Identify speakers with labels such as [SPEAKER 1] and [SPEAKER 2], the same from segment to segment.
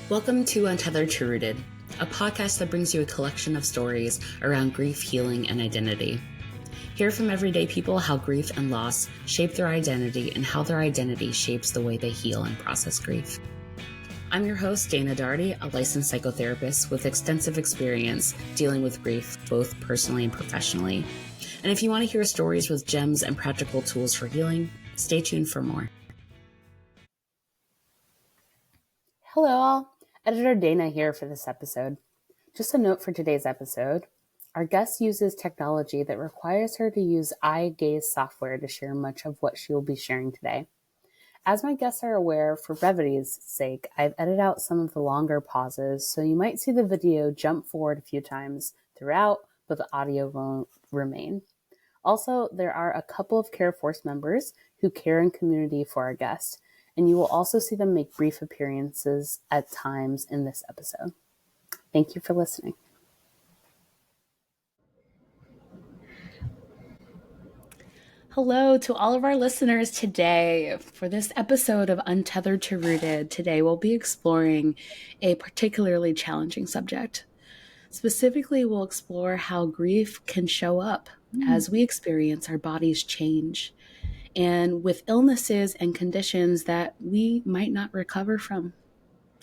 [SPEAKER 1] Welcome to Untethered to Rooted, a podcast that brings you a collection of stories around grief, healing, and identity. Hear from everyday people how grief and loss shape their identity and how their identity shapes the way they heal and process grief. I'm your host, Dana Daugherty, a licensed psychotherapist with extensive experience dealing with grief, both personally and professionally. And if you want to hear stories with gems and practical tools for healing, stay tuned for more. Hello all, Editor Dana here for this episode. Just a note for today's episode. Our guest uses technology that requires her to use eye gaze software to share much of what she will be sharing today. As my guests are aware, for brevity's sake, I've edited out some of the longer pauses, so you might see the video jump forward a few times throughout, but the audio won't remain. Also, there are a couple of Care Force members who care in community for our guest, and you will also see them make brief appearances at times in this episode. Thank you for listening. Hello to all of our listeners today. For this episode of Untethered to Rooted, today we'll be exploring a particularly challenging subject. Specifically, we'll explore how grief can show up as we experience our bodies change, and with illnesses and conditions that we might not recover from.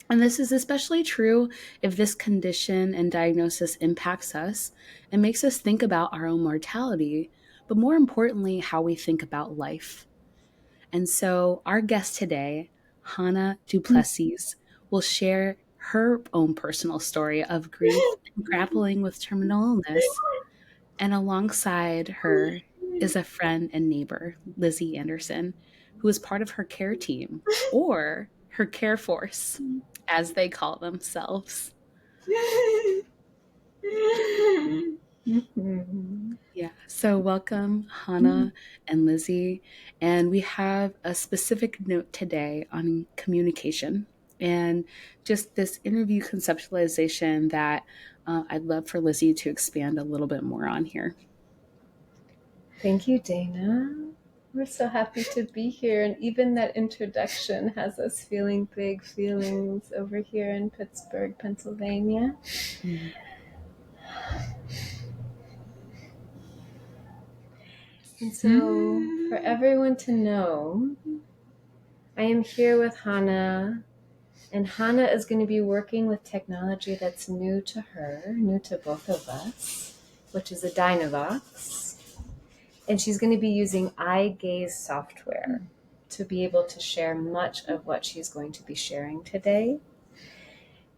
[SPEAKER 1] And this is especially true if this condition and diagnosis impacts us and makes us think about our own mortality, but more importantly, how we think about life. And so our guest today, Hanna du Plessis, will share her own personal story of grief and grappling with terminal illness. And alongside her is a friend and neighbor, Lizzie Anderson, who is part of her care team, or her care force, as they call themselves. Yeah, so welcome, Hanna and Lizzie. And we have a specific note today on communication and just this interview conceptualization that I'd love for Lizzie to expand a little bit more on here.
[SPEAKER 2] Thank you, Dana. We're so happy to be here, and even that introduction has us feeling big feelings over here in Pittsburgh, Pennsylvania. And so, for everyone to know, I am here with Hanna, and Hanna is going to be working with technology that's new to her, new to both of us, which is a Dynavox. And she's going to be using eye gaze software to be able to share much of what she's going to be sharing today.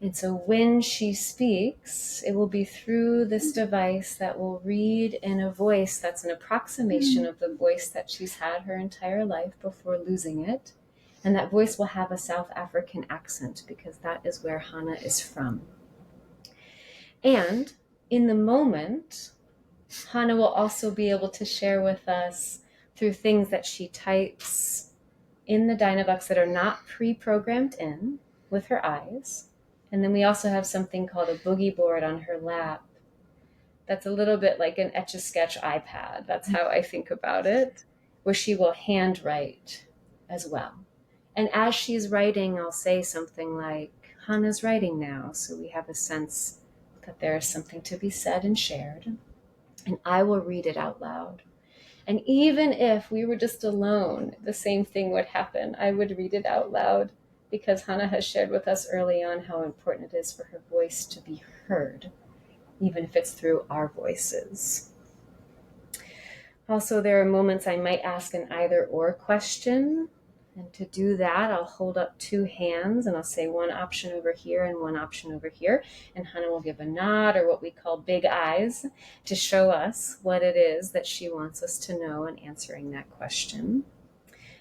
[SPEAKER 2] And so when she speaks, it will be through this device that will read in a voice that's an approximation of the voice that she's had her entire life before losing it. And that voice will have a South African accent because that is where Hanna is from. And in the moment, Hanna will also be able to share with us through things that she types in the Dynavox that are not pre-programmed in with her eyes. And then we also have something called a boogie board on her lap. That's a little bit like an Etch-a-Sketch iPad. That's how I think about it, where she will handwrite as well. And as she's writing, I'll say something like, Hanna's writing now. So we have a sense that there is something to be said and shared. And I will read it out loud. And even if we were just alone, the same thing would happen. I would read it out loud because Hanna has shared with us early on how important it is for her voice to be heard, even if it's through our voices. Also, there are moments I might ask an either or question. And to do that, I'll hold up two hands and I'll say one option over here and one option over here. And Hanna will give a nod or what we call big eyes to show us what it is that she wants us to know in answering that question.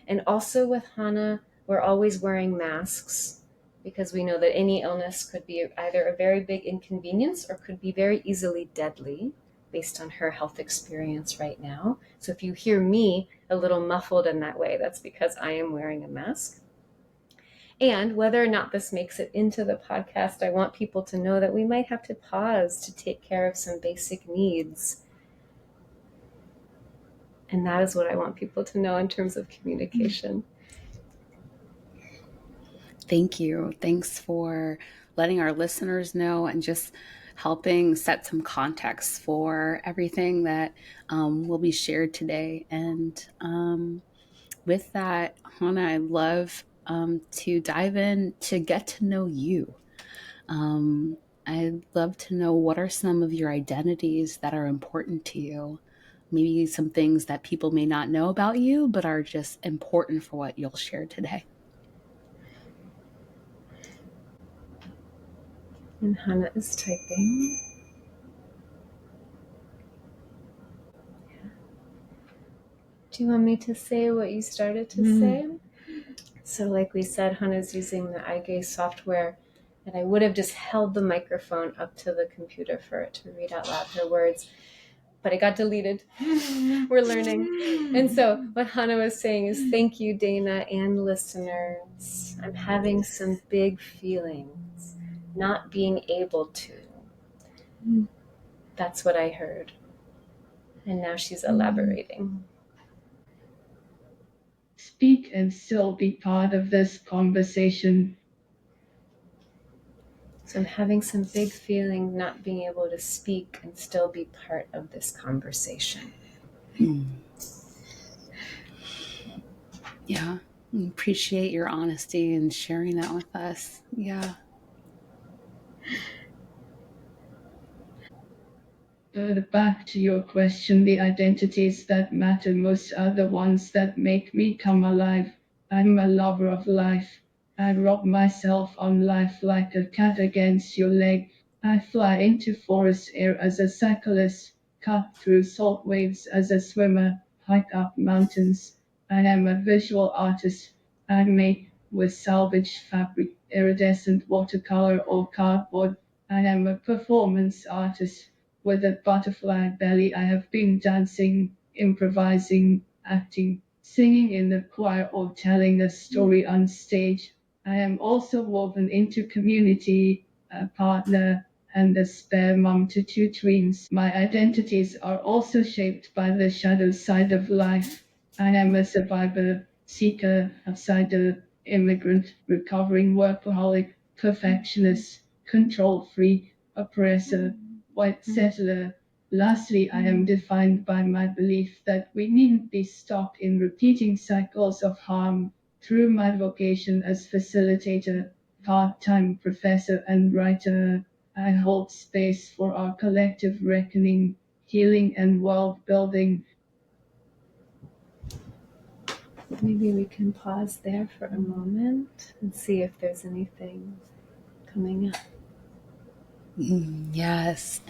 [SPEAKER 2] And also with Hanna, we're always wearing masks because we know that any illness could be either a very big inconvenience or could be very easily deadly based on her health experience right now. So if you hear me a little muffled in that way, that's because I am wearing a mask. And whether or not this makes it into the podcast, I want people to know that we might have to pause to take care of some basic needs. And that is what I want people to know in terms of communication.
[SPEAKER 1] Thank you. Thanks for letting our listeners know and just helping set some context for everything that will be shared today. And with that, Hannah, I'd love to dive in to get to know you. Um, I'd love to know what are some of your identities that are important to you. Maybe some things that people may not know about you, but are just important for what you'll share today.
[SPEAKER 2] And Hanna is typing. Do you want me to say what you started to say? So like we said, Hanna's using the eye gaze software, and I would have just held the microphone up to the computer for it to read out loud her words, but it got deleted. We're learning. And so what Hanna was saying is, thank you, Dana and listeners. I'm having some big feelings, not being able to. That's what I heard. And now she's elaborating.
[SPEAKER 3] Speak and still be part of this conversation.
[SPEAKER 2] So I'm having some big feeling not being able to speak and still be part of this conversation.
[SPEAKER 1] Yeah. We appreciate your honesty and sharing that with us. Yeah.
[SPEAKER 3] Back to your question, the identities that matter most are the ones that make me come alive. I'm a lover of life. I rub myself on life like a cat against your leg. I fly into forest air as a cyclist, cut through salt waves as a swimmer, hike up mountains. I am a visual artist. I make with salvaged fabric, iridescent watercolor or cardboard. I am a performance artist. With a butterfly belly, I have been dancing, improvising, acting, singing in the choir, or telling a story on stage. I am also woven into community, a partner, and a spare mom to two twins. My identities are also shaped by the shadow side of life. I am a survivor, seeker, outsider, immigrant, recovering workaholic, perfectionist, control freak, oppressor, white settler. Lastly, I am defined by my belief that we needn't be stuck in repeating cycles of harm. Through my vocation as facilitator, part-time professor and writer, I hold space for our collective reckoning, healing and world building.
[SPEAKER 2] Maybe we can pause there for a moment and see if there's anything coming up.
[SPEAKER 1] Yes.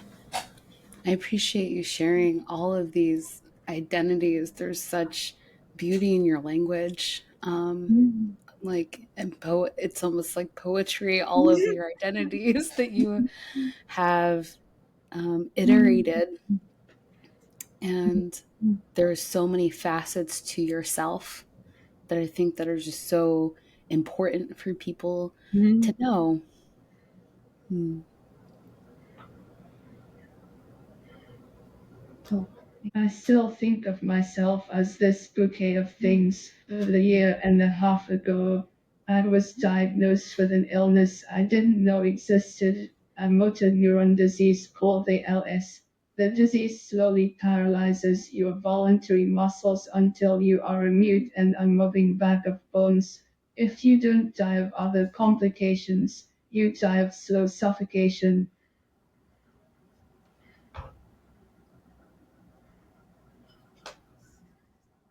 [SPEAKER 1] I appreciate you sharing all of these identities. There's such beauty in your language. Like, and it's almost like poetry, all of your identities that you have iterated. And there's so many facets to yourself that I think that are just so important for people to know.
[SPEAKER 3] I still think of myself as this bouquet of things. A year and a half ago, I was diagnosed with an illness I didn't know existed, a motor neuron disease called ALS. The disease slowly paralyzes your voluntary muscles until you are a mute and unmoving bag of bones. If you don't die of other complications, you die of slow suffocation.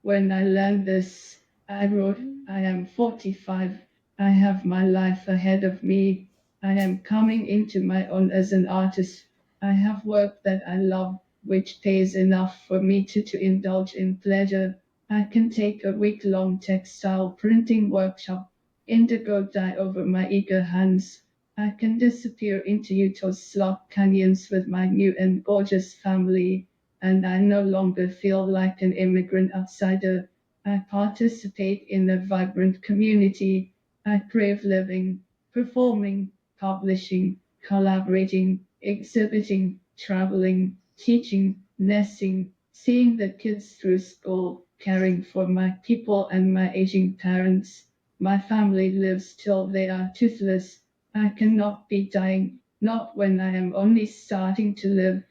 [SPEAKER 3] When I learned this, I wrote, I am 45. I have my life ahead of me. I am coming into my own as an artist. I have work that I love, which pays enough for me to indulge in pleasure. I can take a week-long textile printing workshop, indigo dye over my eager hands. I can disappear into Utah's slot canyons with my new and gorgeous family, and I no longer feel like an immigrant outsider. I participate in a vibrant community. I crave living, performing, publishing, collaborating, exhibiting, traveling, teaching, nesting, seeing the kids through school, caring for my people and my aging parents. My family lives till they are toothless. I cannot be dying, not when I am only starting to live.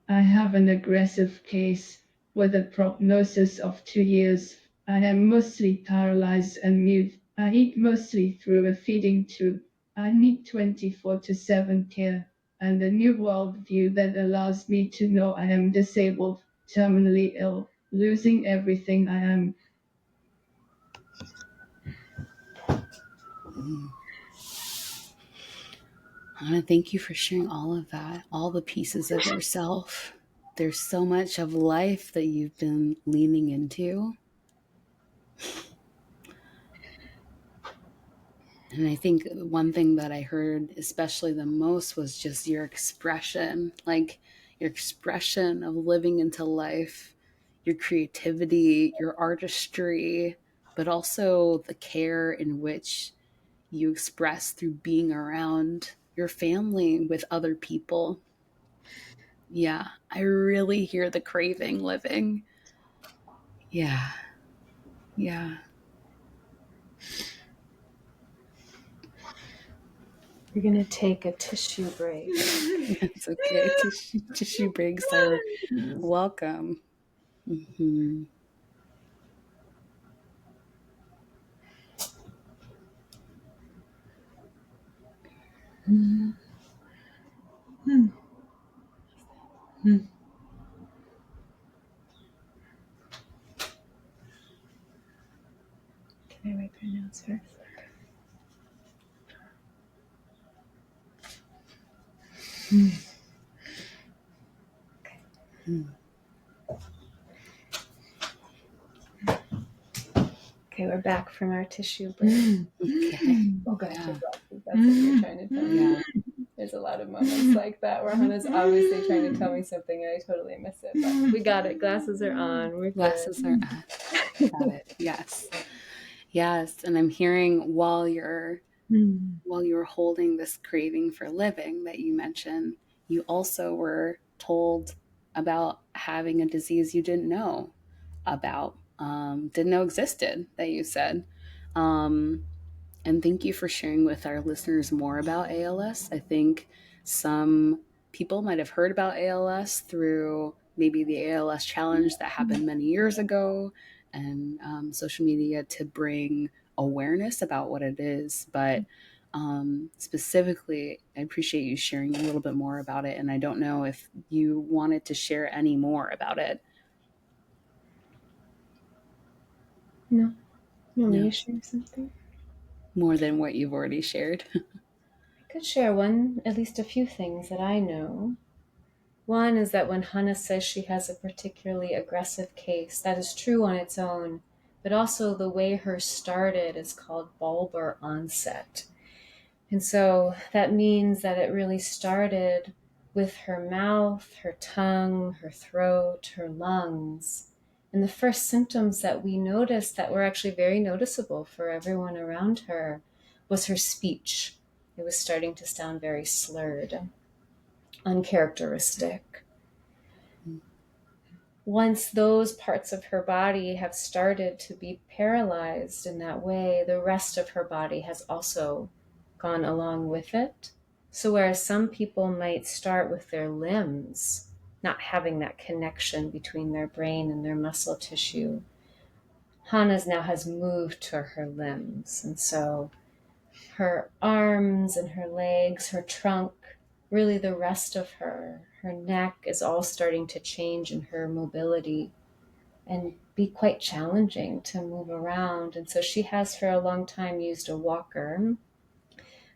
[SPEAKER 3] I have an aggressive case with a prognosis of 2 years. I am mostly paralyzed and mute. I eat mostly through a feeding tube. I need 24/7 care and a new worldview that allows me to know I am disabled, terminally ill, losing everything I am.
[SPEAKER 1] I want to thank you for sharing all of that, all the pieces of yourself. There's so much of life that you've been leaning into. And I think one thing that I heard especially the most was just your expression, like your expression of living into life, your creativity, your artistry, but also the care in which you express through being around your family with other people. Yeah, I really hear the craving living. Yeah, yeah.
[SPEAKER 2] We're going to take a tissue break.
[SPEAKER 1] It's okay. Tissue breaks are welcome. Mm-hmm.
[SPEAKER 2] Can I wipe your nose first? Okay, we're back from our tissue break.
[SPEAKER 1] Okay.
[SPEAKER 2] Oh gosh,
[SPEAKER 1] Yeah.
[SPEAKER 2] that's what you're trying to tell me.
[SPEAKER 1] Yeah.
[SPEAKER 2] There's a lot of moments like that where Hannah's obviously trying to tell me something and I totally miss it. But we got it. Glasses are on. We're
[SPEAKER 1] Glasses
[SPEAKER 2] good.
[SPEAKER 1] are got it. Yes. Yes. And I'm hearing while you're holding this craving for living that you mentioned, you also were told about having a disease you didn't know about, didn't know existed, that you said. Um, and thank you for sharing with our listeners more about ALS. I think some people might have heard about ALS through maybe the ALS challenge that happened many years ago and social media to bring awareness about what it is. But specifically, I appreciate you sharing a little bit more about it. And I don't know if you wanted to share any more about it.
[SPEAKER 2] No. You want me
[SPEAKER 1] No.
[SPEAKER 2] to share something?
[SPEAKER 1] More than what you've already shared.
[SPEAKER 2] I could share at least a few things that I know. One is that when Hannah says she has a particularly aggressive case, that is true on its own, but also the way hers started is called bulbar onset. And so that means that it really started with her mouth, her tongue, her throat, her lungs. And the first symptoms that we noticed that were actually very noticeable for everyone around her was her speech. It was starting to sound very slurred, uncharacteristic. Once those parts of her body have started to be paralyzed in that way, the rest of her body has also gone along with it. So, whereas some people might start with their limbs, not having that connection between their brain and their muscle tissue, Hannah's now has moved to her limbs. And so her arms and her legs, her trunk, really the rest of her neck is all starting to change in her mobility and be quite challenging to move around. And so she has for a long time used a walker.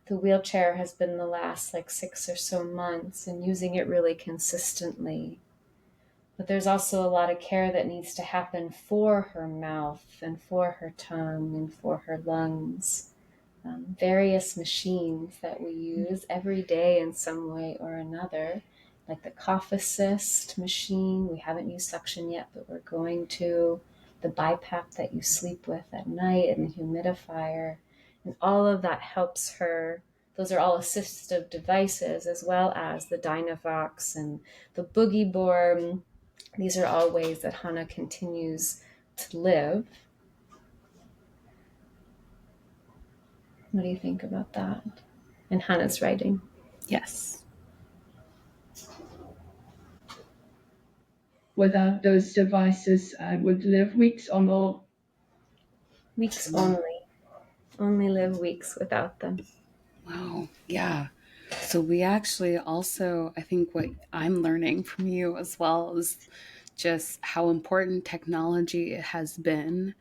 [SPEAKER 2] The wheelchair has been the last 6 or so months and using it really consistently. But there's also a lot of care that needs to happen for her mouth and for her tongue and for her lungs. Various machines that we use every day in some way or another, like the cough assist machine. We haven't used suction yet, but we're going to. The BiPAP that you sleep with at night and the humidifier. And all of that helps her those are all assistive devices, as well as the Dynavox and the boogie board. These are all ways that Hanna continues to live. What do you think about that? And Hanna's writing.
[SPEAKER 1] Yes.
[SPEAKER 3] Without those devices, I would live weeks or more.
[SPEAKER 2] Weeks only. Only live weeks without them.
[SPEAKER 1] Wow. Yeah. So we actually also, I think what I'm learning from you as well is just how important technology has been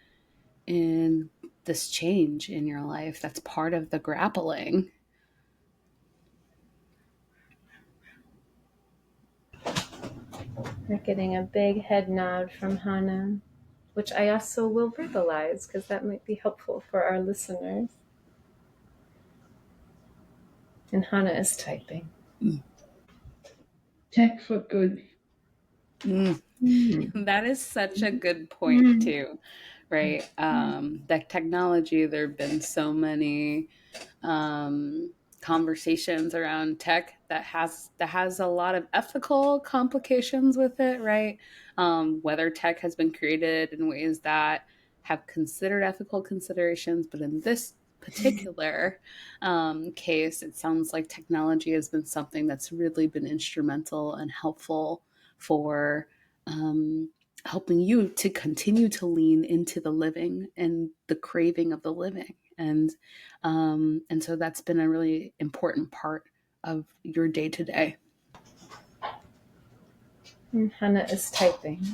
[SPEAKER 1] in this change in your life. That's part of the grappling.
[SPEAKER 2] We're getting a big head nod from Hanna, which I also will verbalize because that might be helpful for our listeners. And Hanna is typing.
[SPEAKER 3] Tech for good.
[SPEAKER 1] That is such a good point too, right? That technology, there have been so many conversations around tech that has a lot of ethical complications with it, right? Whether tech has been created in ways that have considered ethical considerations, but in this particular case, it sounds like technology has been something that's really been instrumental and helpful for helping you to continue to lean into the living and the craving of the living, and so that's been a really important part of your day to day.
[SPEAKER 2] And Hanna is typing.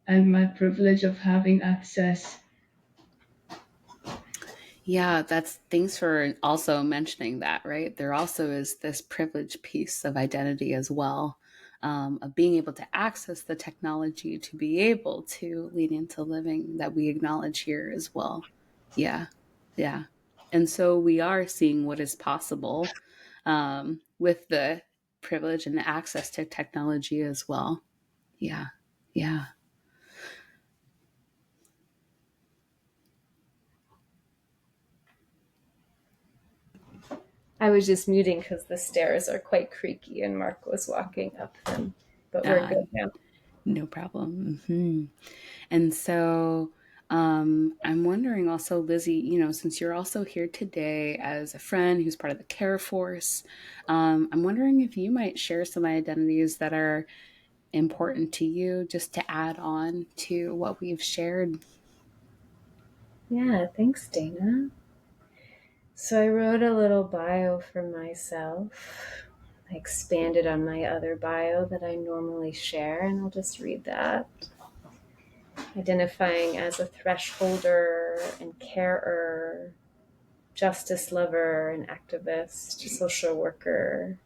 [SPEAKER 3] And my privilege of having access.
[SPEAKER 1] Yeah, that's thanks for also mentioning that, right? There also is this privilege piece of identity as well, of being able to access the technology to be able to lean into living that we acknowledge here as well. Yeah, yeah. And so we are seeing what is possible with the privilege and access to technology as well. Yeah, yeah.
[SPEAKER 2] I was just muting because the stairs are quite creaky and Mark was walking up them. But we're good now.
[SPEAKER 1] No problem. And so I'm wondering also, Lizzie, since you're also here today as a friend who's part of the care force, I'm wondering if you might share some identities that are important to you just to add on to what we've shared.
[SPEAKER 2] Yeah, thanks, Dana. So I wrote a little bio for myself. I expanded on my other bio that I normally share, and I'll just read that. Identifying as a thresholder and carer, justice lover and activist, social worker,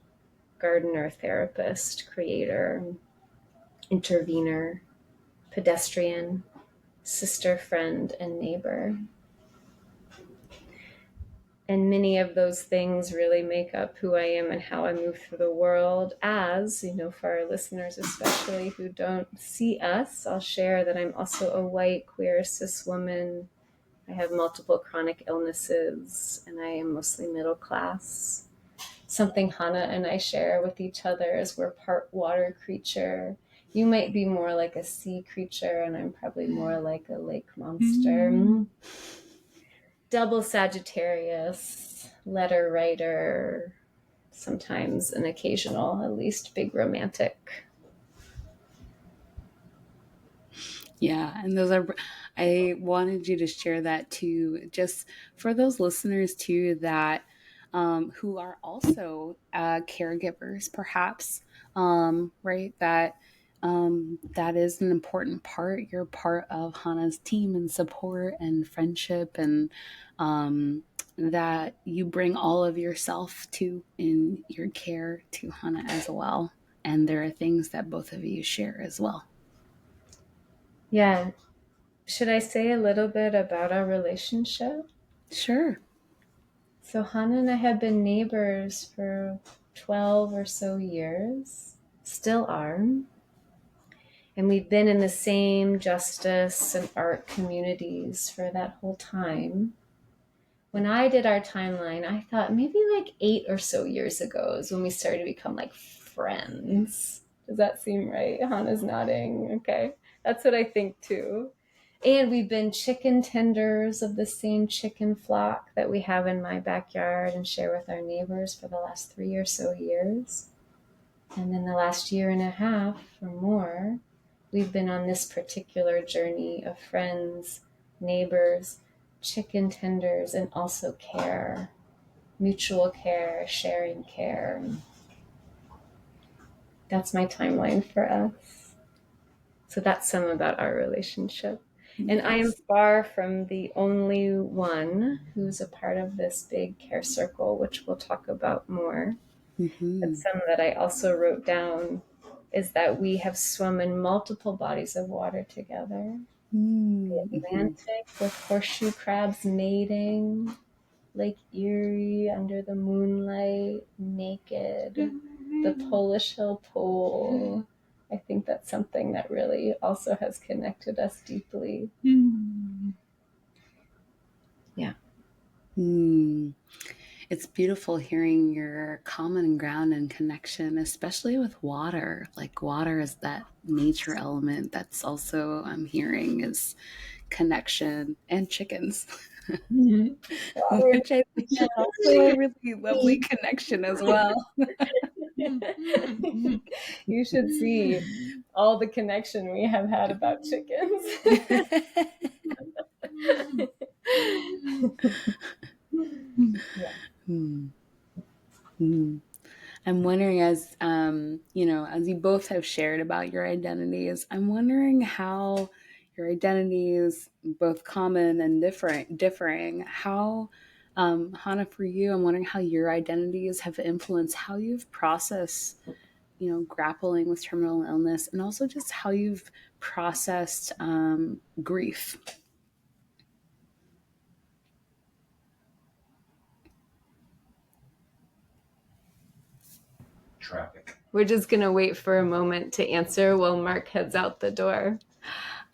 [SPEAKER 2] gardener, therapist, creator, intervener, pedestrian, sister, friend, and neighbor. And many of those things really make up who I am and how I move through the world. As, for our listeners, especially who don't see us, I'll share that I'm also a white, queer, cis woman. I have multiple chronic illnesses, and I am mostly middle class. Something Hanna and I share with each other is we're part water creature. You might be more like a sea creature, and I'm probably more like a lake monster. Double Sagittarius, letter writer, sometimes an occasional, at least big romantic.
[SPEAKER 1] Yeah, and I wanted you to share that too, just for those listeners too that who are also caregivers, perhaps, right? That is an important part. You're part of Hannah's team and support and friendship, and that you bring all of yourself to in your care to Hannah as well. And there are things that both of you share as well.
[SPEAKER 2] Yeah. Should I say a little bit about our relationship?
[SPEAKER 1] Sure.
[SPEAKER 2] So Hanna and I have been neighbors for 12 or so years, still are. And we've been in the same justice and art communities for that whole time. When I did our timeline, I thought maybe like 8 or so years ago is when we started to become like friends. Does that seem right? Hannah's nodding. Okay. That's what I think too. And we've been chicken tenders of the same chicken flock that we have in my backyard and share with our neighbors for the last 3 or so years. And in the last year and a half or more, we've been on this particular journey of friends, neighbors, chicken tenders, and also care, mutual care, sharing care. That's my timeline for us. So that's some about our relationship. And I am far from the only one who's a part of this big care circle, which we'll talk about more.
[SPEAKER 1] Mm-hmm.
[SPEAKER 2] But some that I also wrote down is that we have swum in multiple bodies of water together.
[SPEAKER 1] Mm-hmm.
[SPEAKER 2] The Atlantic with horseshoe crabs mating, Lake Erie under the moonlight, naked, the Polish Hill Pole. I think that's something that really also has connected us deeply. Yeah.
[SPEAKER 1] It's beautiful hearing your common ground and connection, especially with water. Like water is that nature element that's also I'm hearing is connection and chickens. Which I think is also a really lovely connection as well.
[SPEAKER 2] You should see all the connection we have had about chickens. Yeah.
[SPEAKER 1] I'm wondering, as as you both have shared about your identities, I'm wondering how your identities, both common and differing, how Hannah, for you, I'm wondering how your identities have influenced how you've processed, grappling with terminal illness, and also just how you've processed grief.
[SPEAKER 4] Traffic.
[SPEAKER 2] We're just going to wait for a moment to answer while Mark heads out the door.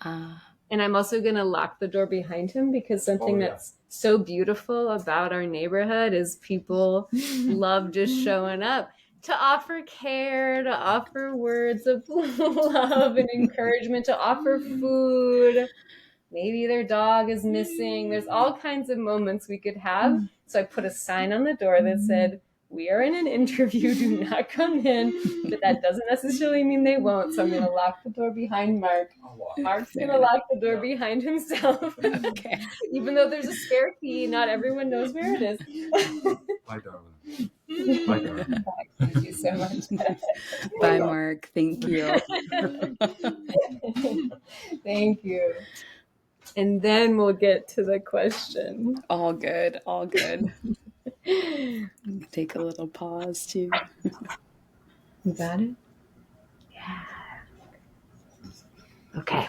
[SPEAKER 2] And I'm also going to lock the door behind him because something that's so beautiful about our neighborhood is people love just showing up to offer care, to offer words of love and encouragement, to offer food. Maybe their dog is missing. There's all kinds of moments we could have. So I put a sign on the door that said, "We are in an interview, do not come in." But that doesn't necessarily mean they won't. So I'm going to lock the door behind Mark. Mark's going to lock the door behind himself.
[SPEAKER 1] Okay.
[SPEAKER 2] Even though there's a spare key, not everyone knows where it is.
[SPEAKER 4] Bye, darling. Bye, darling.
[SPEAKER 2] Thank you so much.
[SPEAKER 1] Bye, Mark. Thank you.
[SPEAKER 2] Thank you. And then we'll get to the question.
[SPEAKER 1] All good. All good. Take a little pause too.
[SPEAKER 2] You got it? Yeah. Okay.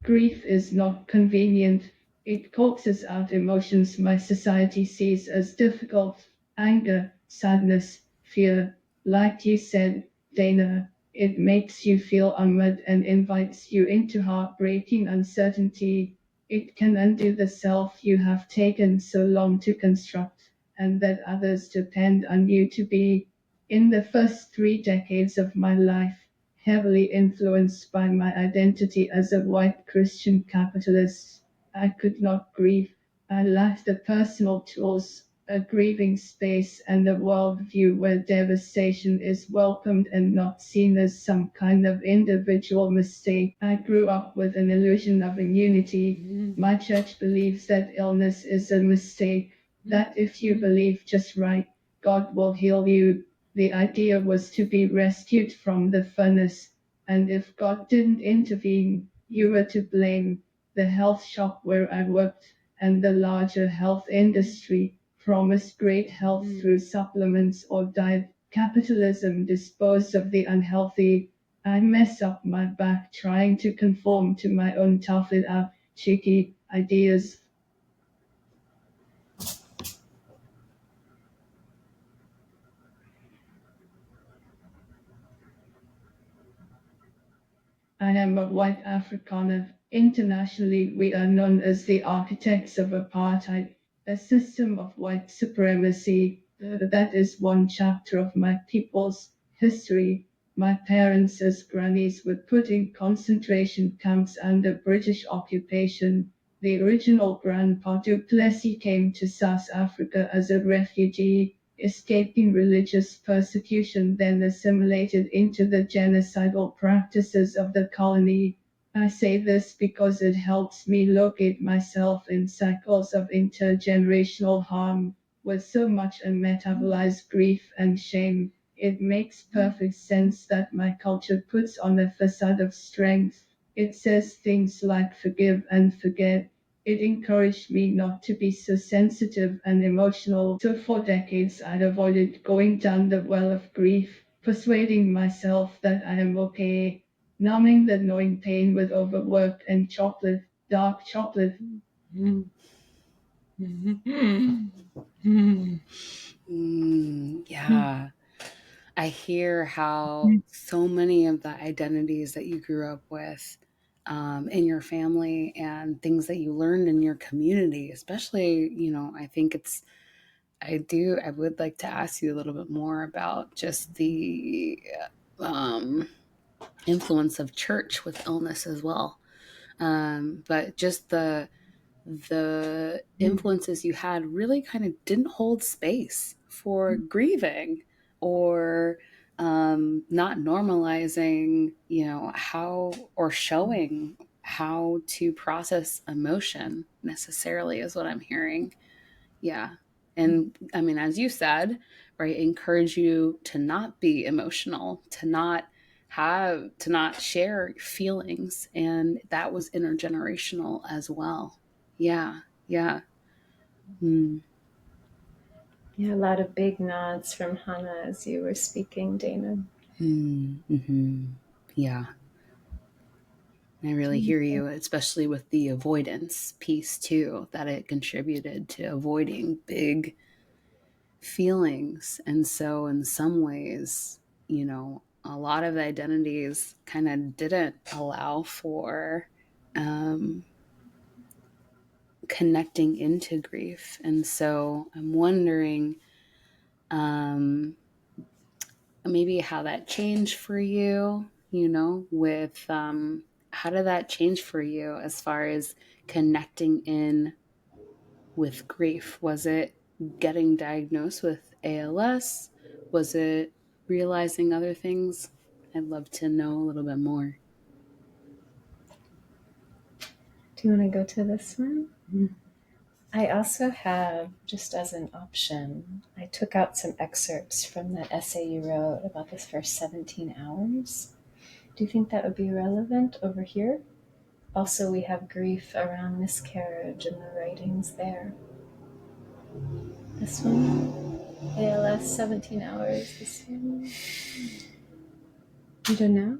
[SPEAKER 3] Grief is not convenient. It coaxes out emotions my society sees as difficult: anger, sadness, fear. Like you said, Dana, it makes you feel unmet and invites you into heartbreaking uncertainty. It can undo the self you have taken so long to construct, and that others depend on you to be. In the first 3 decades of my life, heavily influenced by my identity as a white Christian capitalist, I could not grieve. I lacked the personal tools, a grieving space, and a worldview where devastation is welcomed and not seen as some kind of individual mistake. I grew up with an illusion of immunity. My church believes that illness is a mistake, that if you believe just right, God will heal you. The idea was to be rescued from the furnace, and if God didn't intervene, you were to blame. The health shop where I worked and the larger health industry promised great health through supplements or diet. Capitalism disposed of the unhealthy. I mess up my back trying to conform to my own tough it up, cheeky ideas. I am a white Afrikaner. Internationally, we are known as the architects of apartheid, a system of white supremacy. That is one chapter of my people's history. My parents, as grannies, were put in concentration camps under British occupation. The original Grandpa du Plessis came to South Africa as a refugee, escaping religious persecution, then assimilated into the genocidal practices of the colony. I say this because it helps me locate myself in cycles of intergenerational harm. With so much unmetabolized grief and shame, it makes perfect sense that my culture puts on a facade of strength. It says things like forgive and forget. It encouraged me not to be so sensitive and emotional. So for decades I avoided going down the well of grief, persuading myself that I am okay, numbing the gnawing pain with overwork and chocolate, dark chocolate.
[SPEAKER 1] Yeah. I hear how so many of the identities that you grew up with in your family and things that you learned in your community, especially, I think I would like to ask you a little bit more about just the um, influence of church with illness as well. But just the influences you had really kind of didn't hold space for grieving or not normalizing, how or showing how to process emotion necessarily is what I'm hearing. Yeah. And I mean, as you said, right, encourage you to not be emotional, to not share feelings. And that was intergenerational as well. Yeah. Yeah. Mm.
[SPEAKER 2] Yeah, a lot of big nods from Hanna as you were speaking, Dana.
[SPEAKER 1] Mm-hmm. Yeah. I really hear you, especially with the avoidance piece too, that it contributed to avoiding big feelings. And so, in some ways, a lot of identities kind of didn't allow for um, connecting into grief. And so, I'm wondering maybe how that changed for you, with how did that change for you as far as connecting in with grief? Was it getting diagnosed with ALS? Was it realizing other things? I'd love to know a little bit more.
[SPEAKER 2] Do you want to go to this one? I also have, just as an option, I took out some excerpts from that essay you wrote about this first 17 hours. Do you think that would be relevant over here? Also, we have grief around miscarriage and the writings there. This one, ALS 17 hours, this one. You don't know?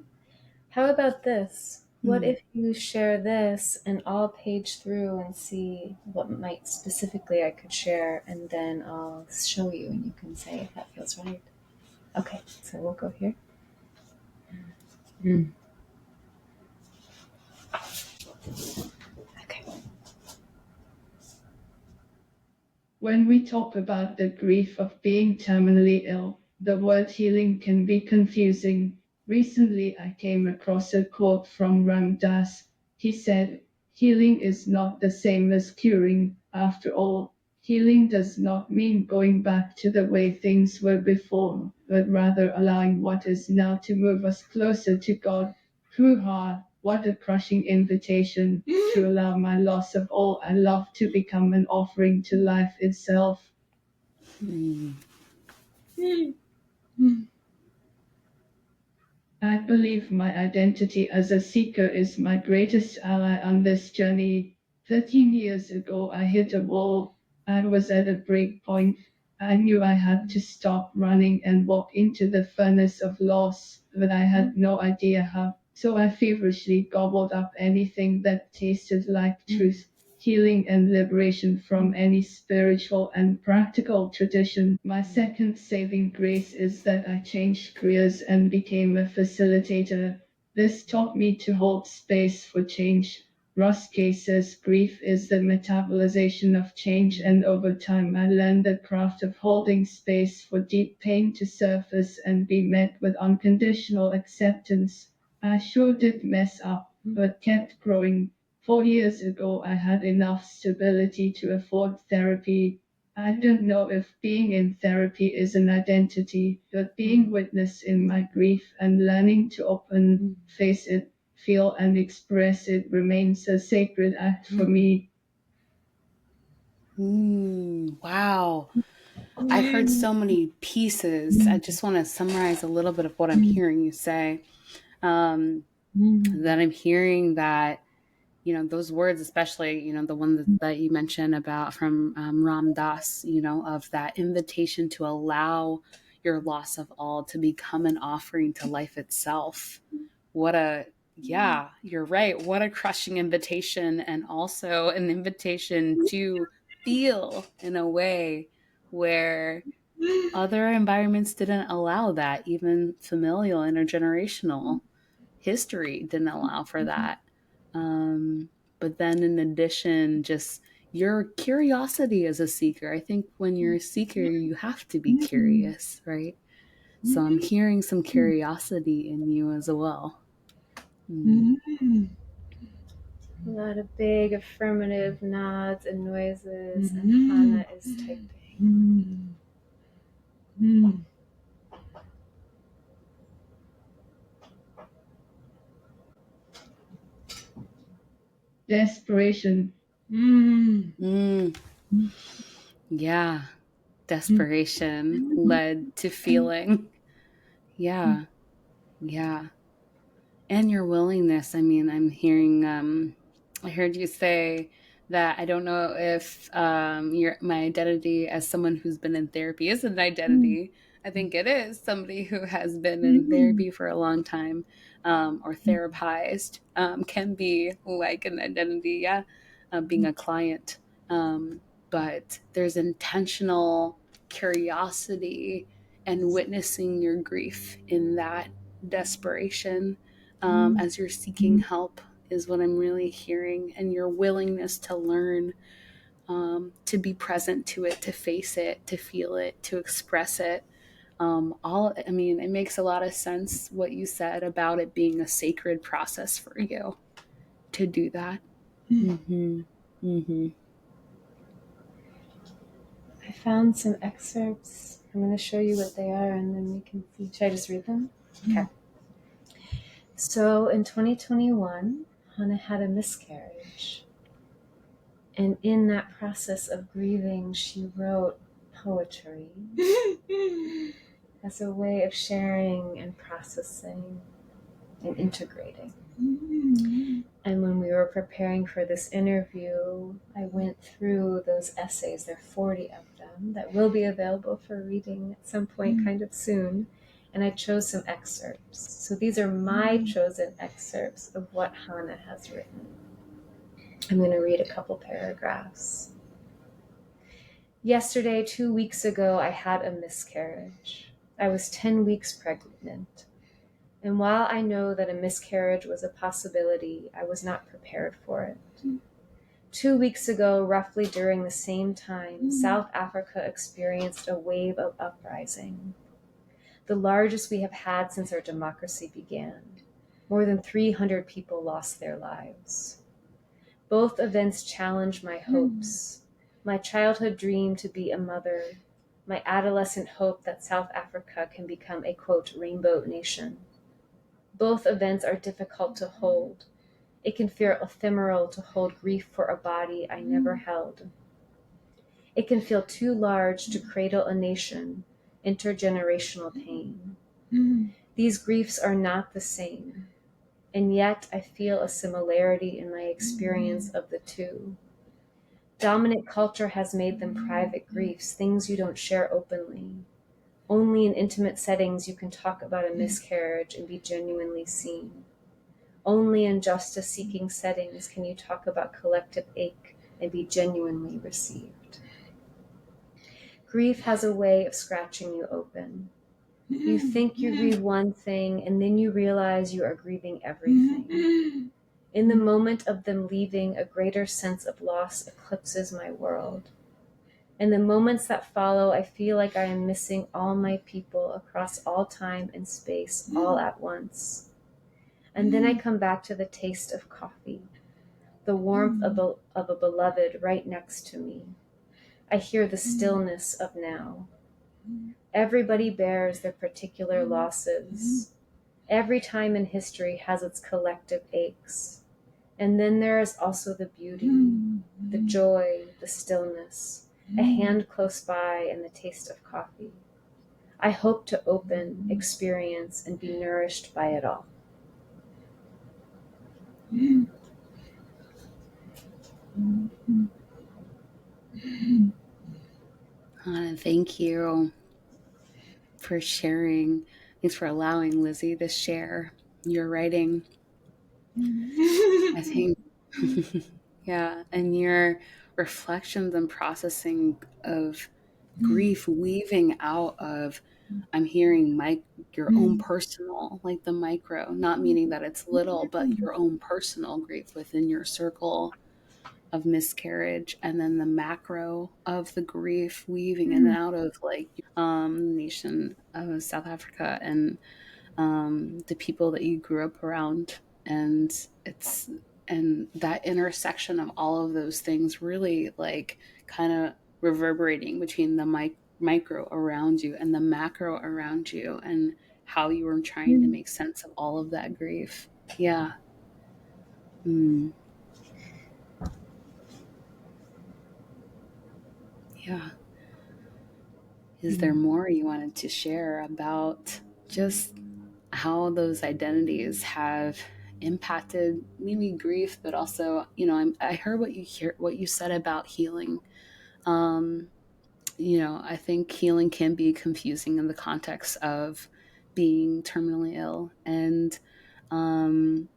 [SPEAKER 2] How about this? What if you share this and I'll page through and see what might specifically I could share, and then I'll show you and you can say if that feels right. Okay, so we'll go here. Okay.
[SPEAKER 3] When we talk about the grief of being terminally ill, the word healing can be confusing. Recently, I came across a quote from Ram Dass. He said, healing is not the same as curing. After all, healing does not mean going back to the way things were before, but rather allowing what is now to move us closer to God. Hoo-ha, what a crushing invitation to allow my loss of all I love to become an offering to life itself. I believe my identity as a seeker is my greatest ally on this journey. 13 years ago, I hit a wall. I was at a break point. I knew I had to stop running and walk into the furnace of loss, but I had no idea how. So I feverishly gobbled up anything that tasted like truth, healing, and liberation from any spiritual and practical tradition. My second saving grace is that I changed careers and became a facilitator. This taught me to hold space for change. Ruske says grief is the metabolization of change, and over time I learned the craft of holding space for deep pain to surface and be met with unconditional acceptance. I sure did mess up, but kept growing. 4 years ago, I had enough stability to afford therapy. I don't know if being in therapy is an identity, but being witness in my grief and learning to open, face it, feel, and express it remains a sacred act for me.
[SPEAKER 1] Wow. I've heard so many pieces. I just want to summarize a little bit of what I'm hearing you say. That I'm hearing that, those words, especially, the one that you mentioned about from Ram Dass, of that invitation to allow your loss of all to become an offering to life itself. Yeah, you're right. What a crushing invitation, and also an invitation to feel in a way where other environments didn't allow that. Even familial, intergenerational history didn't allow for that. But then, in addition, just your curiosity as a seeker. I think when you're a seeker, you have to be curious, right? So I'm hearing some curiosity in you as well.
[SPEAKER 2] A lot of big affirmative nods and noises, and Hanna is typing.
[SPEAKER 3] Desperation.
[SPEAKER 1] Yeah, desperation led to feeling. Yeah, yeah. And your willingness. I mean, I'm hearing, I heard you say that I don't know if my identity as someone who's been in therapy is an identity. I think it is somebody who has been in therapy for a long time, or therapized, can be like an identity, yeah, being a client. But there's intentional curiosity and witnessing your grief in that desperation, as you're seeking help, is what I'm really hearing, and your willingness to learn, to be present to it, to face it, to feel it, to express it. It makes a lot of sense what you said about it being a sacred process for you to do that.
[SPEAKER 2] I found some excerpts. I'm going to show you what they are, and then we can see. Should I just read them? Okay. So in 2021, Hanna had a miscarriage. And in that process of grieving, she wrote poetry as a way of sharing and processing and integrating. And when we were preparing for this interview, I went through those essays. There are 40 of them that will be available for reading at some point kind of soon. And I chose some excerpts. So these are my chosen excerpts of what Hanna has written. I'm going to read a couple paragraphs. Yesterday, 2 weeks ago, I had a miscarriage. I was 10 weeks pregnant. And while I know that a miscarriage was a possibility, I was not prepared for it. 2 weeks ago, roughly during the same time, South Africa experienced a wave of uprising, the largest we have had since our democracy began. More than 300 people lost their lives. Both events challenged my hopes, my childhood dream to be a mother, my adolescent hope that South Africa can become a, quote, rainbow nation. Both events are difficult to hold. It can feel ephemeral to hold grief for a body I never held. It can feel too large to cradle a nation, intergenerational pain. These griefs are not the same, and yet I feel a similarity in my experience of the two. Dominant culture has made them private griefs, things you don't share openly. Only in intimate settings you can talk about a miscarriage and be genuinely seen. Only in justice-seeking settings can you talk about collective ache and be genuinely received. Grief has a way of scratching you open. You think you grieve one thing, and then you realize you are grieving everything. In the moment of them leaving, a greater sense of loss eclipses my world. In the moments that follow, I feel like I am missing all my people across all time and space, all at once. And then I come back to the taste of coffee, the warmth of a beloved right next to me. I hear the stillness of now. Everybody bears their particular losses. Every time in history has its collective aches. And then there is also the beauty, the joy, the stillness, a hand close by, and the taste of coffee. I hope to open, experience, and be nourished by it all.
[SPEAKER 1] Hanna, thank you for sharing. Thanks for allowing Lizzie to share your writing. I think, yeah, and your reflections and processing of grief weaving out of, I'm hearing your own personal, like the micro, not meaning that it's little, but your own personal grief within your circle of miscarriage, and then the macro of the grief weaving in and out of like nation of South Africa and the people that you grew up around, and that intersection of all of those things really like kind of reverberating between the micro around you and the macro around you, and how you were trying to make sense of all of that grief. Yeah. Yeah. Is there more you wanted to share about just how those identities have impacted maybe grief, but also, I heard what you said about healing. I think healing can be confusing in the context of being terminally ill, and I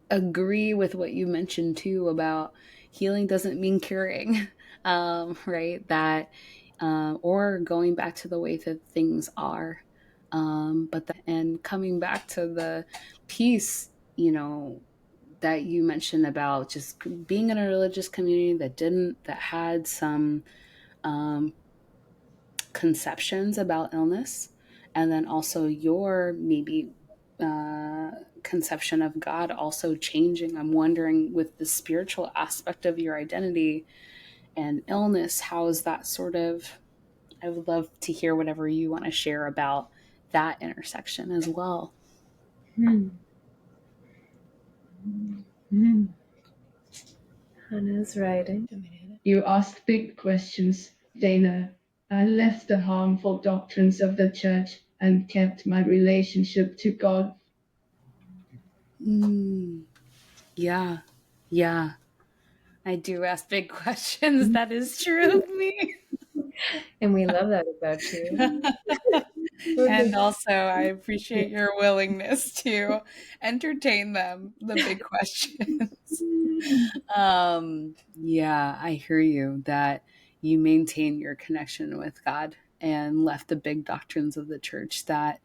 [SPEAKER 1] agree with what you mentioned too about healing doesn't mean curing, right? That or going back to the way that things are, and coming back to the peace, that you mentioned about just being in a religious community that had some conceptions about illness, and then also your maybe conception of God also changing. I'm wondering, with the spiritual aspect of your identity and illness, how is that sort of, I would love to hear whatever you want to share about that intersection as well.
[SPEAKER 2] Hanna's writing.
[SPEAKER 3] You asked big questions, Dana. I left the harmful doctrines of the church and kept my relationship to God.
[SPEAKER 1] Yeah. Yeah. I do ask big questions. That is true of me.
[SPEAKER 2] And we love that about you.
[SPEAKER 1] And also, I appreciate your willingness to entertain them, the big questions. Yeah, I hear you that you maintain your connection with God and left the big doctrines of the church that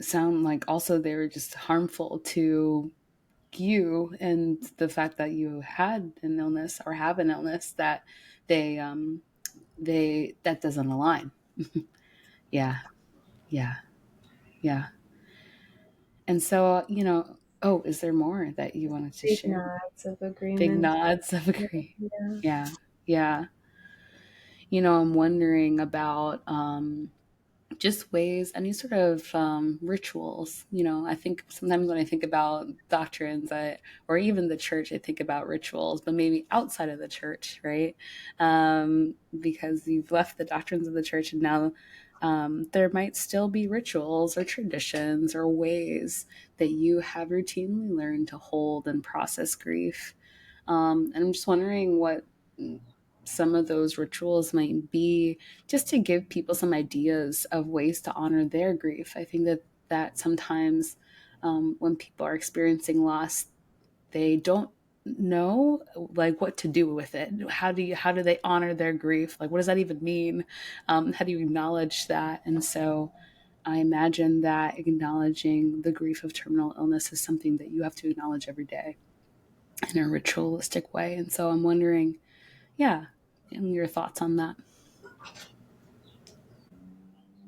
[SPEAKER 1] sound like also they were just harmful to you, and the fact that you had an illness or have an illness that they that doesn't align. Yeah, yeah, yeah. And so, oh, is there more that you wanted to
[SPEAKER 2] Big
[SPEAKER 1] share?
[SPEAKER 2] nods of
[SPEAKER 1] Big
[SPEAKER 2] agreement.
[SPEAKER 1] nods of
[SPEAKER 2] Yeah.
[SPEAKER 1] agree. Yeah, yeah. I'm wondering about just ways, any sort of rituals. I think sometimes when I think about doctrines, or even the church, I think about rituals, but maybe outside of the church, right? Because you've left the doctrines of the church, and now there might still be rituals or traditions or ways that you have routinely learned to hold and process grief. And I'm just wondering what some of those rituals might be, just to give people some ideas of ways to honor their grief. I think that sometimes when people are experiencing loss, they don't know like what to do with it. How do they honor their grief? Like, what does that even mean? How do you acknowledge that? And so I imagine that acknowledging the grief of terminal illness is something that you have to acknowledge every day in a ritualistic way. And so I'm wondering, yeah, and your thoughts on that.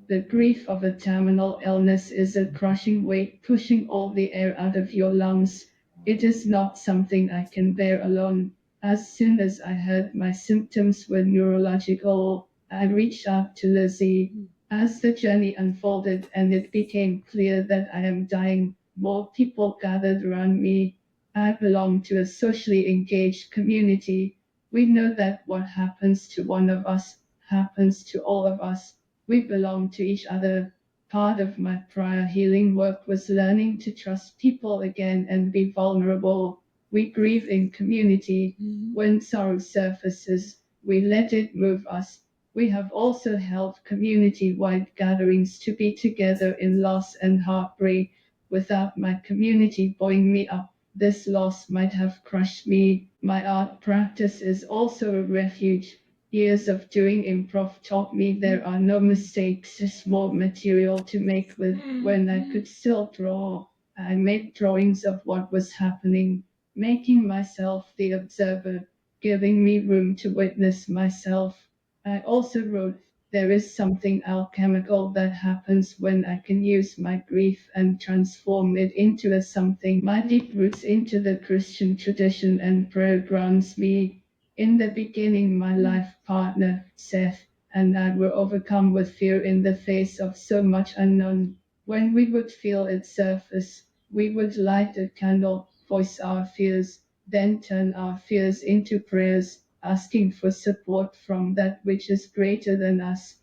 [SPEAKER 3] The grief of a terminal illness is a crushing weight pushing all the air out of your lungs. It is not something I can bear alone. As soon as I heard my symptoms were neurological, I reached out to Lizzie. As the journey unfolded and it became clear that I am dying, more people gathered around me. I belong to a socially engaged community. We know that what happens to one of us happens to all of us. We belong to each other. Part of my prior healing work was learning to trust people again and be vulnerable. We grieve in community. When sorrow surfaces, we let it move us. We have also held community wide gatherings to be together in loss and heartbreak. Without my community buoying me up, this loss might have crushed me. My art practice is also a refuge. Years of doing improv taught me there are no mistakes, just more material to make with. When I could still draw, I made drawings of what was happening, making myself the observer, giving me room to witness myself. I also wrote, there is something alchemical that happens when I can use my grief and transform it into a something. My deep roots into the Christian tradition and prayer grounds me. In the beginning, my life partner, Seth, and I were overcome with fear in the face of so much unknown. When we would feel its surface, we would light a candle, voice our fears, then turn our fears into prayers, asking for support from that which is greater than us.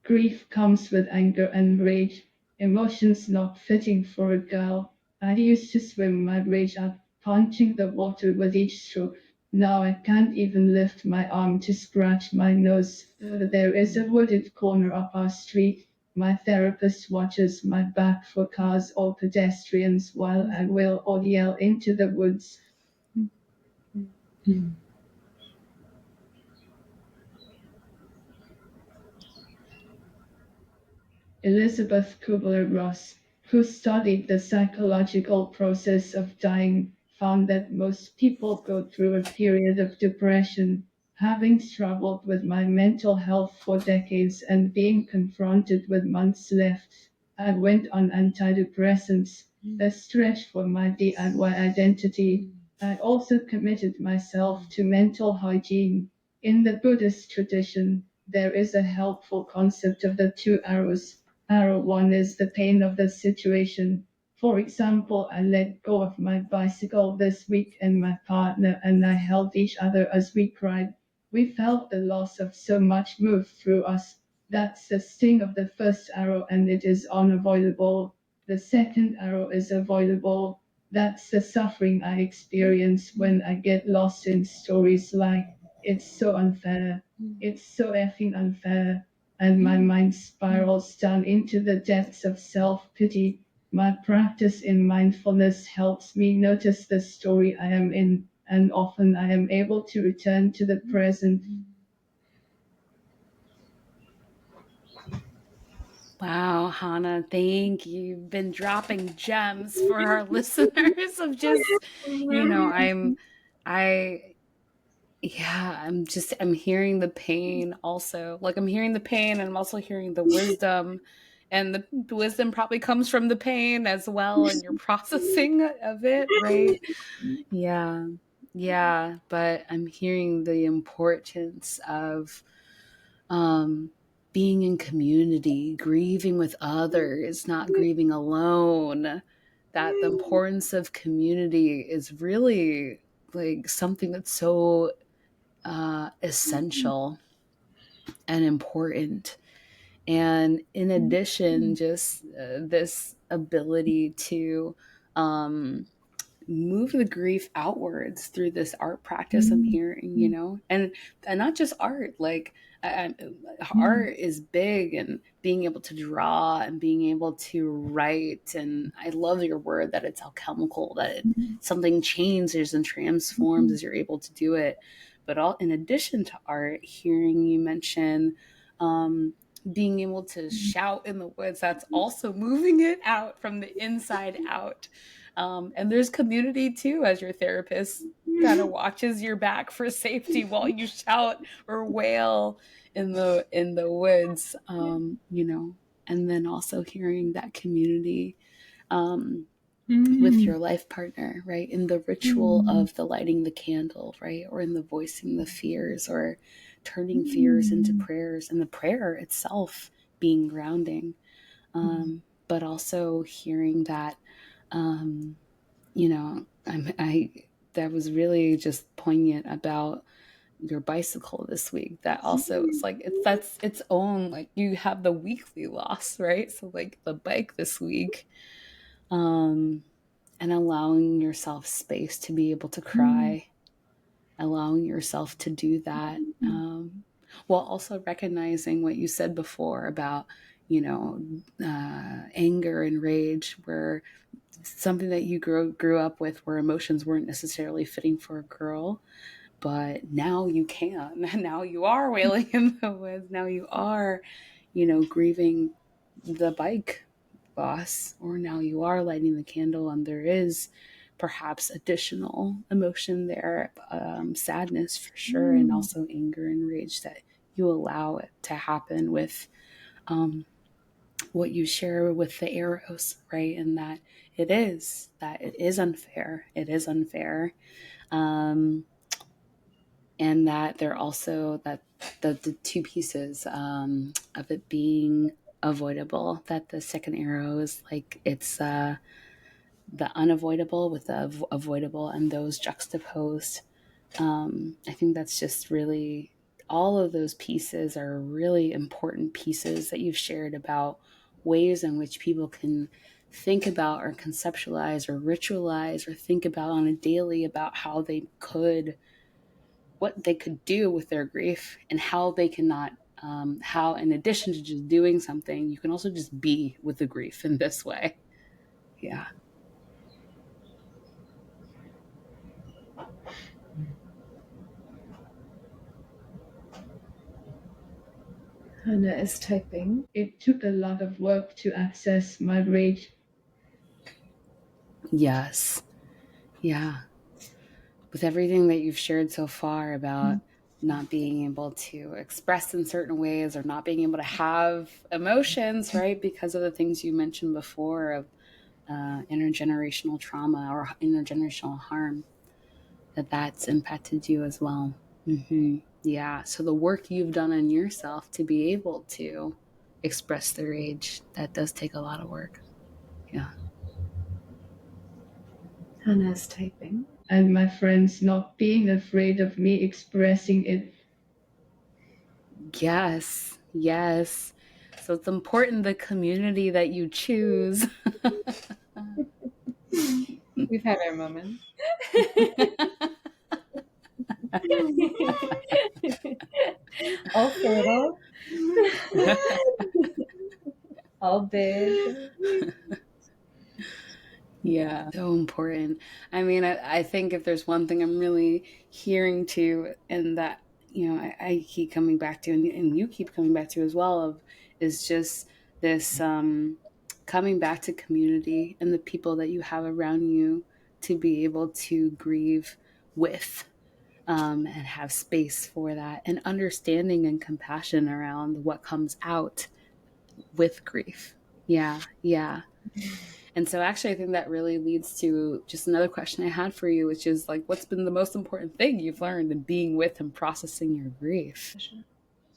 [SPEAKER 3] Grief comes with anger and rage, emotions not fitting for a girl. I used to swim my rage out, punching the water with each stroke. Now I can't even lift my arm to scratch my nose. There is a wooded corner up our street. My therapist watches my back for cars or pedestrians while I will or yell into the woods. Elizabeth Kubler-Ross, who studied the psychological process of dying, found that most people go through a period of depression. Having struggled with my mental health for decades and being confronted with months left, I went on antidepressants, a stretch for my DIY identity. I also committed myself to mental hygiene. In the Buddhist tradition, there is a helpful concept of the two arrows. Arrow one is the pain of the situation. For example, I let go of my bicycle this week and my partner and I held each other as we cried. We felt the loss of so much move through us. That's the sting of the first arrow and it is unavoidable. The second arrow is avoidable. That's the suffering I experience when I get lost in stories like, it's so unfair. It's so effing unfair, and my mind spirals down into the depths of self pity. My practice in mindfulness helps me notice the story I am in, and often I am able to return to the present.
[SPEAKER 1] Wow, Hannah, thank you. You've been dropping gems for our listeners of just, I, yeah, I'm hearing the pain also. Like, I'm hearing the pain and I'm also hearing the wisdom. And the wisdom probably comes from the pain as well and your processing of it, right? Yeah. Yeah. But I'm hearing the importance of um, being in community, grieving with others, not grieving alone. That the importance of community is really like something that's so essential and important. And in addition, just this ability to um, move the grief outwards through this art practice I'm hearing, you know, and not just art, like art is big, and being able to draw and being able to write. And I love your word that it's alchemical, that something changes and transforms as you're able to do it. But all in addition to art, hearing you mention being able to shout in the woods, that's also moving it out from the inside out. And there's community too, as your therapist kind of watches your back for safety while you shout or wail in the woods, you know. And then also hearing that community with your life partner, right, in the ritual of the lighting the candle, right, or in the voicing the fears, or turning fears into prayers, and the prayer itself being grounding. But also hearing that, you know, that was really just poignant about your bicycle this week. That also is like, that's its own, like, you have the weekly loss, right? So like the bike this week, and allowing yourself space to be able to cry, allowing yourself to do that, while also recognizing what you said before about, you know, anger and rage, where something that you grew up with, where emotions weren't necessarily fitting for a girl, but now you can. Now you are wailing in the woods. Now you are, you know, grieving the bike loss, or now you are lighting the candle, and there is perhaps additional emotion there, sadness for sure, and also anger and rage, that you allow it to happen with what you share with the arrows, right? And that it is unfair. It is unfair. And that they're also, that the two pieces of it being avoidable, that the second arrow is like, it's the unavoidable with the avoidable, and those juxtaposed. I think that's just really, all of those pieces are really important pieces that you've shared about ways in which people can think about or conceptualize or ritualize or think about on a daily about how they could, what they could do with their grief, and how they cannot, how in addition to just doing something, you can also just be with the grief in this way. Yeah.
[SPEAKER 2] Hanna is typing.
[SPEAKER 3] It took a lot of work to access my rage.
[SPEAKER 1] Yes. Yeah. With everything that you've shared so far about not being able to express in certain ways, or not being able to have emotions, right, because of the things you mentioned before of intergenerational trauma or intergenerational harm, that's impacted you as well. Yeah. So the work you've done on yourself to be able to express the rage, that does take a lot of work. Yeah.
[SPEAKER 2] Hanna is typing.
[SPEAKER 3] And my friends not being afraid of me expressing it.
[SPEAKER 1] Yes. Yes. So it's important, the community that you choose.
[SPEAKER 2] We've had our moments. All fertile. All big.
[SPEAKER 1] Yeah, so important. I mean, I think if there's one thing I'm really hearing too, and that, you know, I keep coming back to, and you keep coming back to as well, of, is just this coming back to community and the people that you have around you to be able to grieve with, and have space for that, and understanding and compassion around what comes out with grief. Yeah, yeah. And so actually I think that really leads to just another question I had for you, which is like, what's been the most important thing you've learned in being with and processing your grief?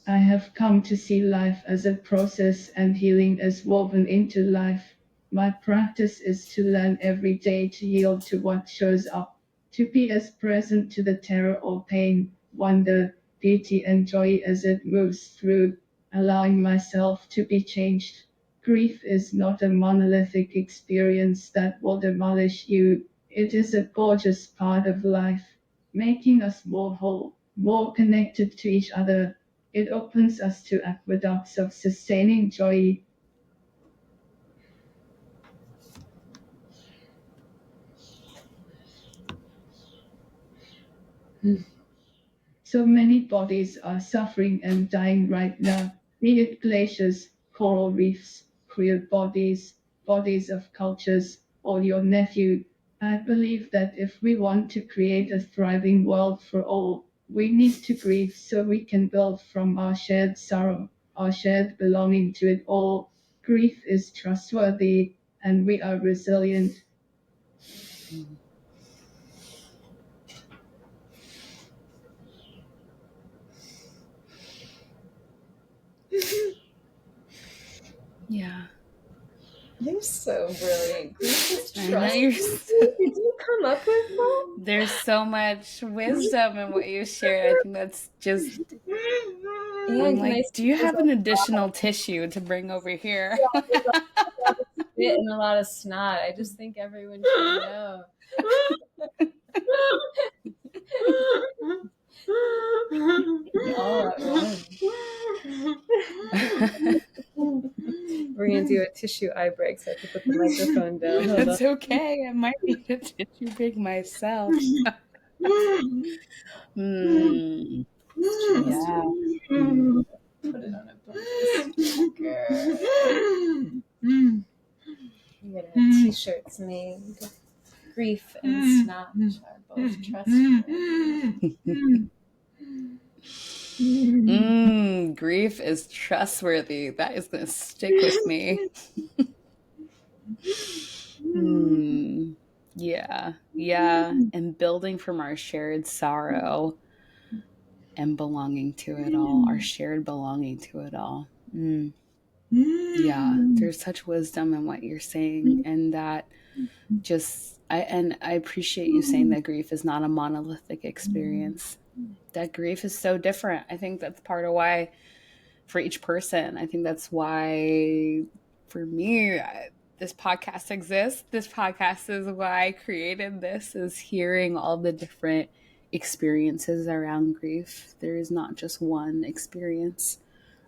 [SPEAKER 3] I have come to see life as a process and healing as woven into life. My practice is to learn every day to yield to what shows up, to be as present to the terror or pain, wonder, beauty, and joy as it moves through, allowing myself to be changed. Grief is not a monolithic experience that will demolish you. It is a gorgeous part of life, making us more whole, more connected to each other. It opens us to aqueducts of sustaining joy. So many bodies are suffering and dying right now, be it glaciers, coral reefs, queer bodies, bodies of cultures, or your nephew. I believe that if we want to create a thriving world for all, we need to grieve so we can build from our shared sorrow, our shared belonging to it all. Grief is trustworthy, and we are resilient.
[SPEAKER 1] Yeah.
[SPEAKER 2] You're so brilliant. Grief is
[SPEAKER 1] I know you're
[SPEAKER 2] trustworthy. Did you come up with that?
[SPEAKER 1] There's so much wisdom in what you shared. I think that's just. I'm
[SPEAKER 2] And can I
[SPEAKER 1] like, do you
[SPEAKER 2] there's
[SPEAKER 1] have an additional tissue to bring over here?
[SPEAKER 2] spit and a lot of snot. I just think everyone should know. All at once. We're gonna do a tissue eye break so I can put the microphone down. Hold
[SPEAKER 1] It's
[SPEAKER 2] on.
[SPEAKER 1] okay. I might need a tissue break myself. Hmm. Yeah.
[SPEAKER 2] Put it on a bumper sticker. I'm gonna have t-shirts made. Grief and snot are both trustworthy.
[SPEAKER 1] Grief is trustworthy. That is going to stick with me. Yeah. Yeah. And building from our shared sorrow and belonging to it all, our shared belonging to it all. Yeah. There's such wisdom in what you're saying. And that I appreciate you saying that grief is not a monolithic experience. That grief is so different. I think that's part of why, for each person, I think that's why, for me, this podcast exists. This podcast is why I created this, is hearing all the different experiences around grief. There is not just one experience.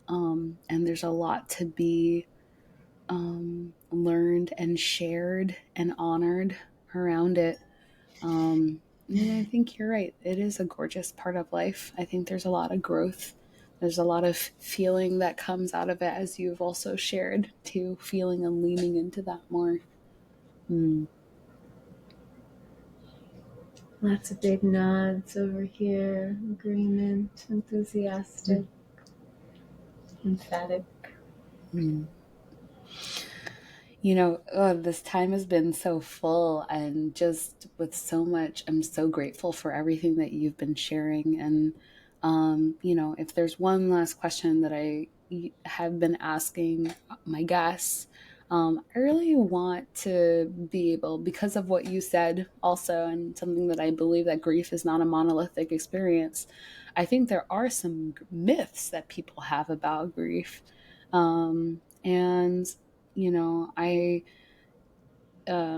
[SPEAKER 1] And there's a lot to be learned and shared and honored around it. And I think you're right. It is a gorgeous part of life. I think there's a lot of growth. There's a lot of feeling that comes out of it, as you've also shared, too, feeling and leaning into that more.
[SPEAKER 2] Lots of big nods over here. Agreement, enthusiastic, emphatic.
[SPEAKER 1] This time has been so full, and just with so much, I'm so grateful for everything that you've been sharing. And, if there's one last question that I have been asking my guests, I really want to be able, because of what you said also, and something that I believe, that grief is not a monolithic experience. I think there are some myths that people have about grief. And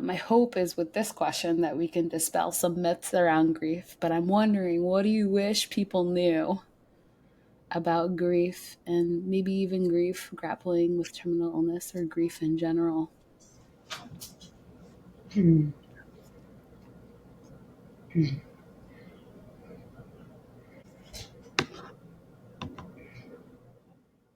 [SPEAKER 1] my hope is, with this question, that we can dispel some myths around grief. But I'm wondering, what do you wish people knew about grief, and maybe even grief grappling with terminal illness, or grief in general?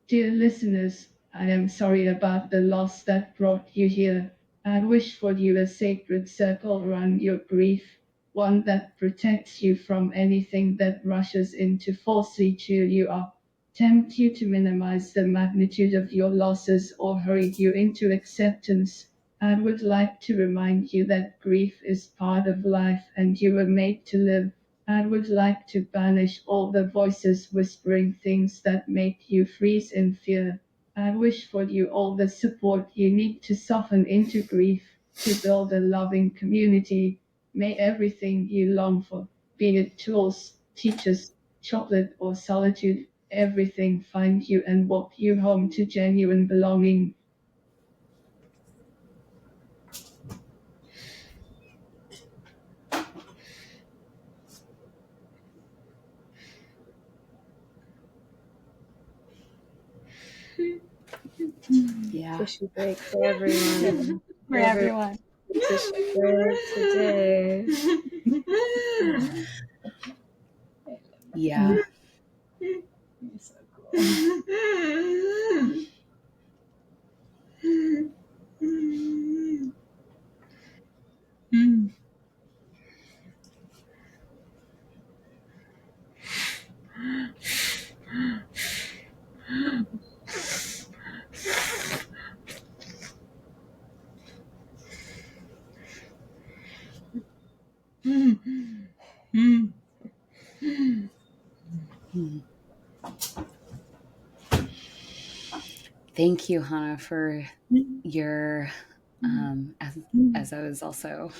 [SPEAKER 3] Dear listeners, I am sorry about the loss that brought you here. I wish for you a sacred circle around your grief, one that protects you from anything that rushes in to falsely cheer you up, tempt you to minimize the magnitude of your losses, or hurry you into acceptance. I would like to remind you that grief is part of life and you were made to live. I would like to banish all the voices whispering things that make you freeze in fear. I wish for you all the support you need to soften into grief, to build a loving community. May everything you long for, be it tools, teachers, chocolate, or solitude, everything find you and walk you home to genuine belonging.
[SPEAKER 1] Yeah.
[SPEAKER 2] Tissue break for everyone.
[SPEAKER 1] For everyone.
[SPEAKER 2] Tissue break today.
[SPEAKER 1] Yeah.
[SPEAKER 2] You're so cool.
[SPEAKER 1] Thank you, Hanna, for your as I was also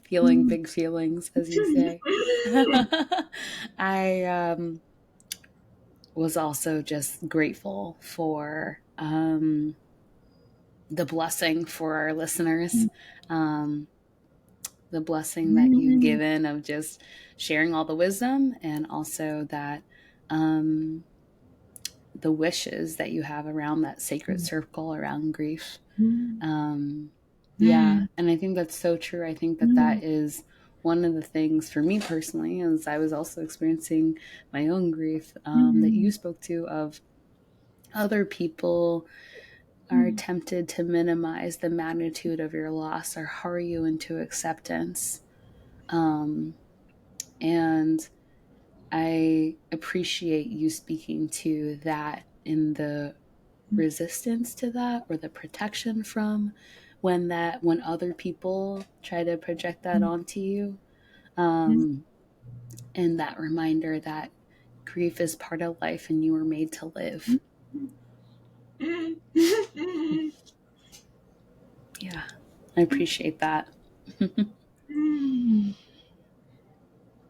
[SPEAKER 1] feeling big feelings, as you say. I was also just grateful for the blessing for our listeners, the blessing that you've given of just sharing all the wisdom, and also that the wishes that you have around that sacred circle around grief. Yeah, and I think that's so true. I think that that is one of the things for me personally, as I was also experiencing my own grief, that you spoke to, of other people are tempted to minimize the magnitude of your loss or hurry you into acceptance. And I appreciate you speaking to that in the resistance to that, or the protection from when other people try to project that onto you. And that reminder that grief is part of life and you were made to live. Yeah, I appreciate that.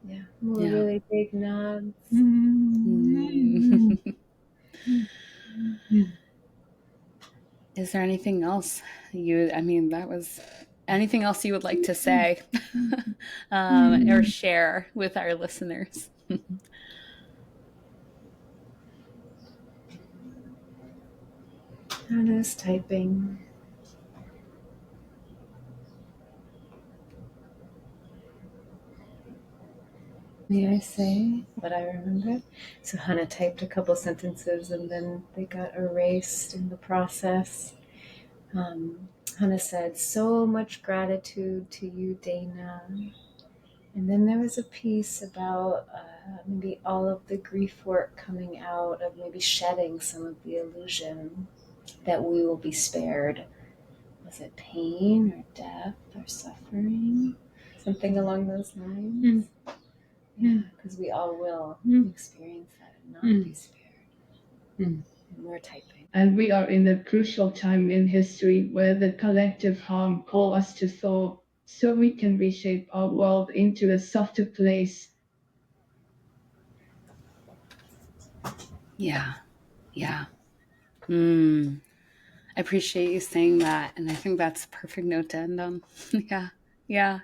[SPEAKER 2] Yeah, more really big nods.
[SPEAKER 1] Is there anything else anything else you would like to say or share with our listeners?
[SPEAKER 2] Hanna's typing. May I say what I remember? So Hanna typed a couple sentences and then they got erased in the process. Hanna said, "So much gratitude to you, Dana." And then there was a piece about maybe all of the grief work coming out of maybe shedding some of the illusion that we will be spared. Was it pain or death or suffering? Something along those lines. Yeah, because we all will experience that and not be spared. And we're typing.
[SPEAKER 3] And we are in a crucial time in history where the collective harm calls us to thaw, so we can reshape our world into a softer place.
[SPEAKER 1] Yeah. I appreciate you saying that, and I think that's a perfect note to end on. Yeah.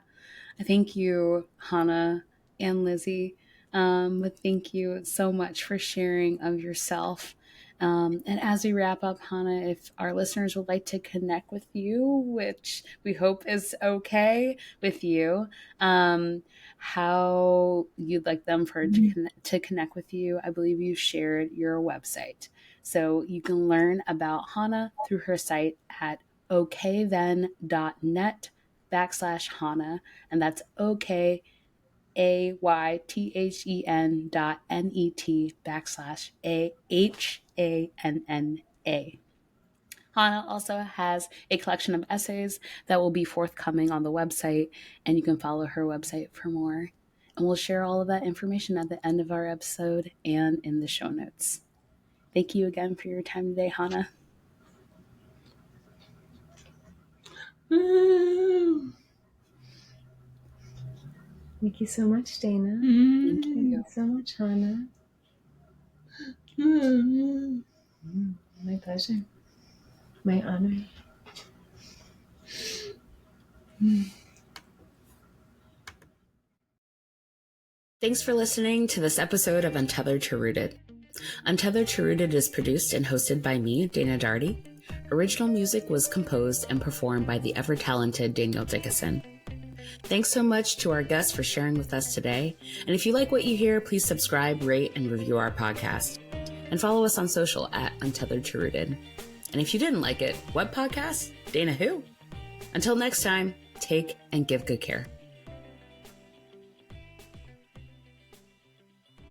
[SPEAKER 1] Thank you, Hanna and Lizzie. Thank you so much for sharing of yourself. And as we wrap up, Hanna, if our listeners would like to connect with you, which we hope is okay with you, how you'd like them to connect with you, I believe you shared your website. So you can learn about Hanna through her site at okaythen.net/Hanna, and that's okaythen.net/AHANNA. Hanna also has a collection of essays that will be forthcoming on the website, and you can follow her website for more. And we'll share all of that information at the end of our episode and in the show notes. Thank you again for your time today, Hanna.
[SPEAKER 2] Thank you so much, Dana.
[SPEAKER 1] Thank you.
[SPEAKER 2] Thank you so much, Hanna. My pleasure. My honor.
[SPEAKER 1] Thanks for listening to this episode of Untethered to Rooted. Untethered to Rooted is produced and hosted by me, Dana Daugherty. Original music was composed and performed by the ever-talented Daniel Dickinson. Thanks so much to our guests for sharing with us today. And if you like what you hear, please subscribe, rate, and review our podcast. And follow us on social at Untethered to Rooted. And if you didn't like it, what podcast? Dana who? Until next time, take and give good care.